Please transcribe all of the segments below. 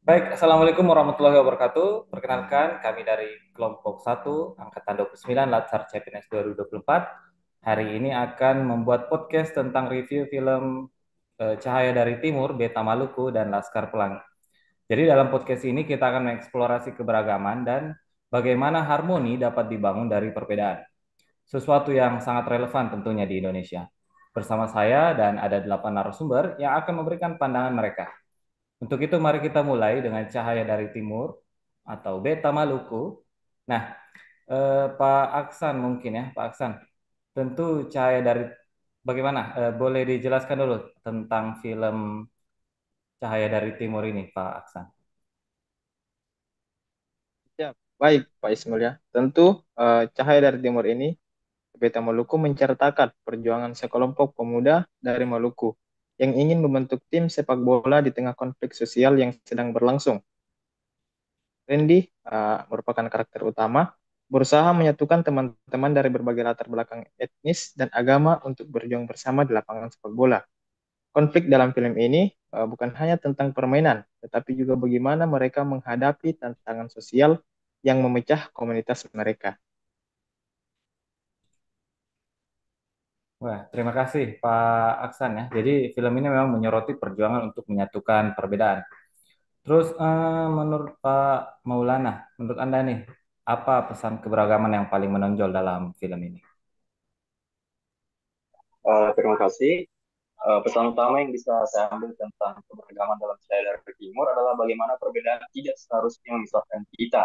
Baik, Assalamualaikum warahmatullahi wabarakatuh. Perkenalkan, kami dari kelompok 1, Angkatan 29, Latsar CPNS 2024. Hari ini akan membuat podcast tentang review film Cahaya dari Timur, Beta Maluku, dan Laskar Pelangi. Jadi dalam podcast ini kita akan mengeksplorasi keberagaman dan bagaimana harmoni dapat dibangun dari perbedaan. Sesuatu yang sangat relevan tentunya di Indonesia. Bersama saya dan ada 8 narasumber yang akan memberikan pandangan mereka. Untuk itu, mari kita mulai dengan Cahaya dari Timur atau Beta Maluku. Nah, Pak Aksan mungkin ya, Pak Aksan. Tentu Cahaya dari bagaimana? Boleh dijelaskan dulu tentang film Cahaya dari Timur ini, Pak Aksan. Ya, baik Pak Ismail ya. Tentu Cahaya dari Timur ini, Beta Maluku menceritakan perjuangan sekelompok pemuda dari Maluku yang ingin membentuk tim sepak bola di tengah konflik sosial yang sedang berlangsung. Randy merupakan karakter utama, berusaha menyatukan teman-teman dari berbagai latar belakang etnis dan agama untuk berjuang bersama di lapangan sepak bola. Konflik dalam film ini bukan hanya tentang permainan, tetapi juga bagaimana mereka menghadapi tantangan sosial yang memecah komunitas mereka. Wah, terima kasih Pak Aksan ya. Jadi film ini memang menyoroti perjuangan untuk menyatukan perbedaan. Terus menurut Pak Maulana, menurut Anda nih, apa pesan keberagaman yang paling menonjol dalam film ini? Terima kasih. Pesan utama yang bisa saya ambil tentang keberagaman dalam Cahaya dari Timur adalah bagaimana perbedaan tidak seharusnya memisahkan kita.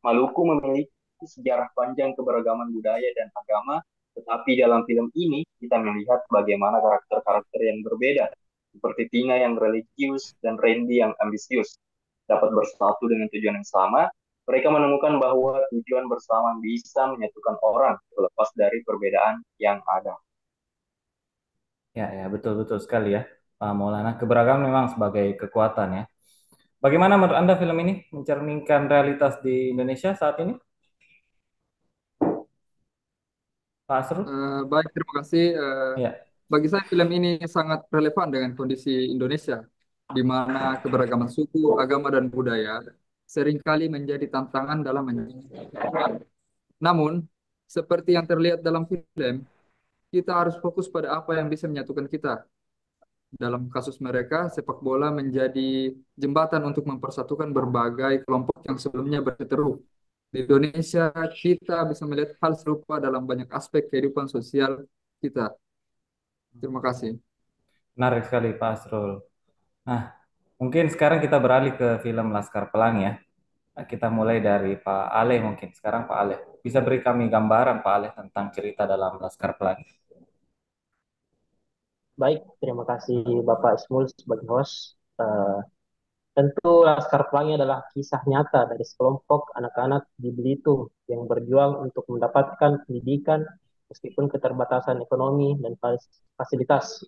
Maluku memiliki sejarah panjang keberagaman budaya dan agama, tetapi dalam film ini kita melihat bagaimana karakter-karakter yang berbeda, seperti Tina yang religius dan Randy yang ambisius, dapat bersatu dengan tujuan yang sama. Mereka menemukan bahwa tujuan bersama bisa menyatukan orang, terlepas dari perbedaan yang ada. Ya, ya, betul-betul sekali ya, Pak Maulana. Keberagaman memang sebagai kekuatan ya. Bagaimana menurut Anda film ini mencerminkan realitas di Indonesia saat ini, Pak Asrul? Baik, terima kasih. Ya, Bagi saya film ini sangat relevan dengan kondisi Indonesia, di mana keberagaman suku, agama, dan budaya seringkali menjadi tantangan dalam menyatukan. Namun, seperti yang terlihat dalam film, kita harus fokus pada apa yang bisa menyatukan kita. Dalam kasus mereka, sepak bola menjadi jembatan untuk mempersatukan berbagai kelompok yang sebelumnya berseteru. Di Indonesia, kita bisa melihat hal serupa dalam banyak aspek kehidupan sosial kita. Terima kasih. menarik sekali Pak Asrul. Nah, mungkin sekarang kita beralih ke film Laskar Pelangi ya. Nah, kita mulai dari Pak Aleh mungkin. Sekarang Pak Aleh. Bisa beri kami gambaran Pak Aleh tentang cerita dalam Laskar Pelangi. Baik, terima kasih Bapak Ismul sebagai host. Tentu Laskar Pelangi adalah kisah nyata dari sekelompok anak-anak di Belitung yang berjuang untuk mendapatkan pendidikan meskipun keterbatasan ekonomi dan fasilitas.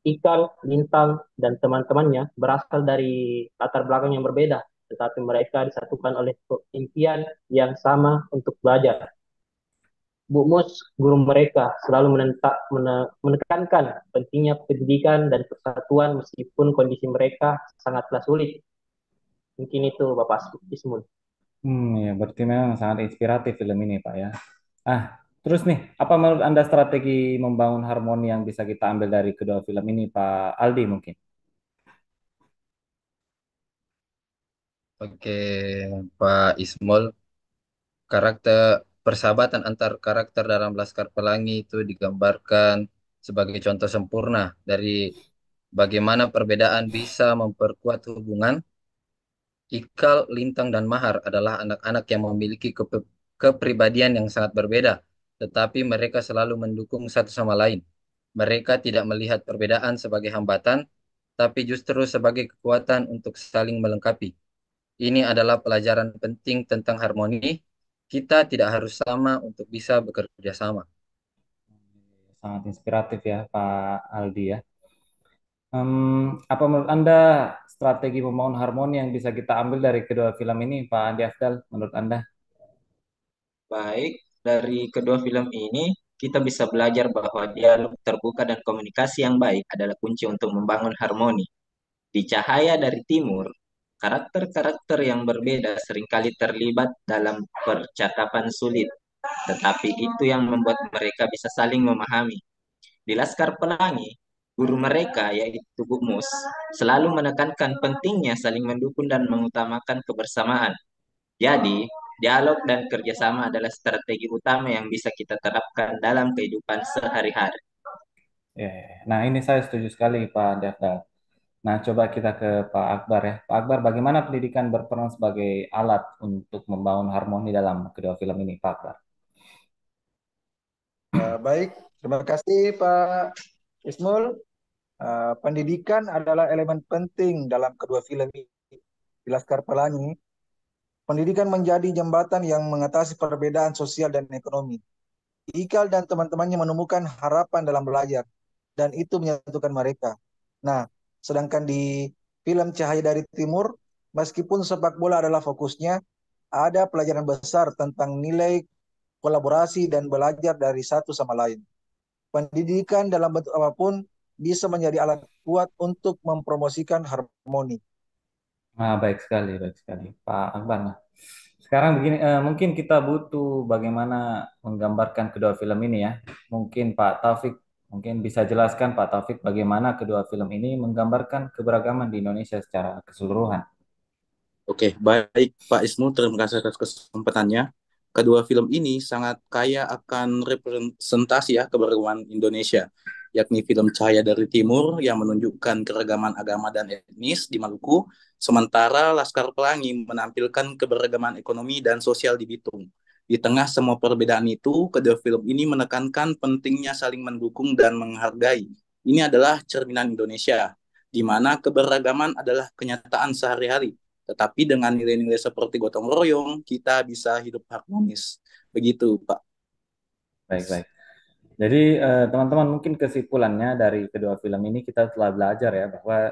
Ikal, Lintang, dan teman-temannya berasal dari latar belakang yang berbeda, tetapi mereka disatukan oleh impian yang sama untuk belajar. Bu Mus, guru mereka, selalu menekankan pentingnya pendidikan dan persatuan meskipun kondisi mereka sangatlah sulit. Mungkin itu Bapak Ismun. Ya, berarti memang sangat inspiratif film ini Pak ya. Ah, terus nih, apa menurut Anda strategi membangun harmoni yang bisa kita ambil dari kedua film ini Pak Aldi mungkin? Oke, Pak Ismol, karakter persahabatan antar karakter dalam Laskar Pelangi itu digambarkan sebagai contoh sempurna dari bagaimana perbedaan bisa memperkuat hubungan. Ikal, Lintang, dan Mahar adalah anak-anak yang memiliki kepribadian yang sangat berbeda, tetapi mereka selalu mendukung satu sama lain. Mereka tidak melihat perbedaan sebagai hambatan, tapi justru sebagai kekuatan untuk saling melengkapi. Ini adalah pelajaran penting tentang harmoni. Kita tidak harus sama untuk bisa bekerja sama. Sangat inspiratif ya Pak Aldi ya. Apa menurut Anda strategi membangun harmoni yang bisa kita ambil dari kedua film ini Pak Andi Afdal menurut Anda? Baik, dari kedua film ini kita bisa belajar bahwa dialog terbuka dan komunikasi yang baik adalah kunci untuk membangun harmoni. Di Cahaya dari Timur, Karakter-karakter yang berbeda seringkali terlibat dalam percakapan sulit, tetapi itu yang membuat mereka bisa saling memahami. Di Laskar Pelangi, guru mereka, yaitu Bu Mus, selalu menekankan pentingnya saling mendukung dan mengutamakan kebersamaan. Jadi, dialog dan kerjasama adalah strategi utama yang bisa kita terapkan dalam kehidupan sehari-hari. Ya, ya, ya. Nah, ini saya setuju sekali Pak Devda. Nah, coba kita ke Pak Akbar ya. Pak Akbar, bagaimana pendidikan berperan sebagai alat untuk membangun harmoni dalam kedua film ini, Pak Akbar? Baik, terima kasih Pak Ismul. Pendidikan adalah elemen penting dalam kedua film ini. Di Laskar Pelangi, pendidikan menjadi jembatan yang mengatasi perbedaan sosial dan ekonomi. Ikal dan teman-temannya menemukan harapan dalam belajar, dan itu menyatukan mereka. Nah, sedangkan di film Cahaya dari Timur, meskipun sepak bola adalah fokusnya, ada pelajaran besar tentang nilai kolaborasi dan belajar dari satu sama lain. Pendidikan dalam bentuk apapun bisa menjadi alat kuat untuk mempromosikan harmoni. Nah, baik sekali, Pak Akbar. Nah, sekarang begini, mungkin kita butuh bagaimana menggambarkan kedua film ini ya. Mungkin Pak Taufik, mungkin bisa jelaskan Pak Taufik bagaimana kedua film ini menggambarkan keberagaman di Indonesia secara keseluruhan. Oke, baik Pak Isnu, terima kasih atas kesempatannya. Kedua film ini sangat kaya akan representasi ya keberagaman Indonesia, yakni film Cahaya dari Timur yang menunjukkan keragaman agama dan etnis di Maluku, sementara Laskar Pelangi menampilkan keberagaman ekonomi dan sosial di Bitung. Di tengah semua perbedaan itu, kedua film ini menekankan pentingnya saling mendukung dan menghargai. Ini adalah cerminan Indonesia, di mana keberagaman adalah kenyataan sehari-hari, tetapi dengan nilai-nilai seperti gotong royong, kita bisa hidup harmonis. Begitu, Pak. Baik. Jadi teman-teman mungkin kesimpulannya dari kedua film ini kita telah belajar ya bahwa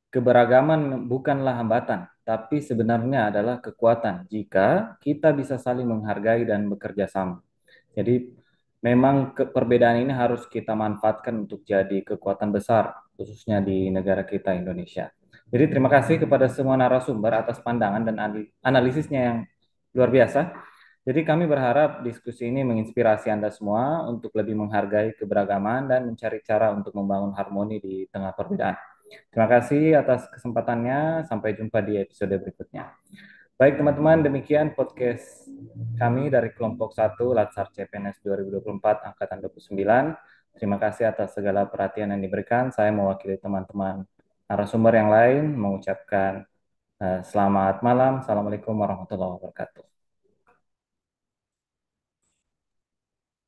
keberagaman bukanlah hambatan, tapi sebenarnya adalah kekuatan jika kita bisa saling menghargai dan bekerja sama. Jadi memang perbedaan ini harus kita manfaatkan untuk jadi kekuatan besar, khususnya di negara kita Indonesia. Jadi terima kasih kepada semua narasumber atas pandangan dan analisisnya yang luar biasa. Jadi kami berharap diskusi ini menginspirasi Anda semua untuk lebih menghargai keberagaman dan mencari cara untuk membangun harmoni di tengah perbedaan. Terima kasih atas kesempatannya. Sampai jumpa di episode berikutnya. Baik teman-teman, demikian podcast kami dari kelompok 1 Latsar CPNS 2024 angkatan 29. Terima kasih atas segala perhatian yang diberikan. Saya mewakili teman-teman narasumber yang lain mengucapkan selamat malam. Assalamualaikum warahmatullahi wabarakatuh.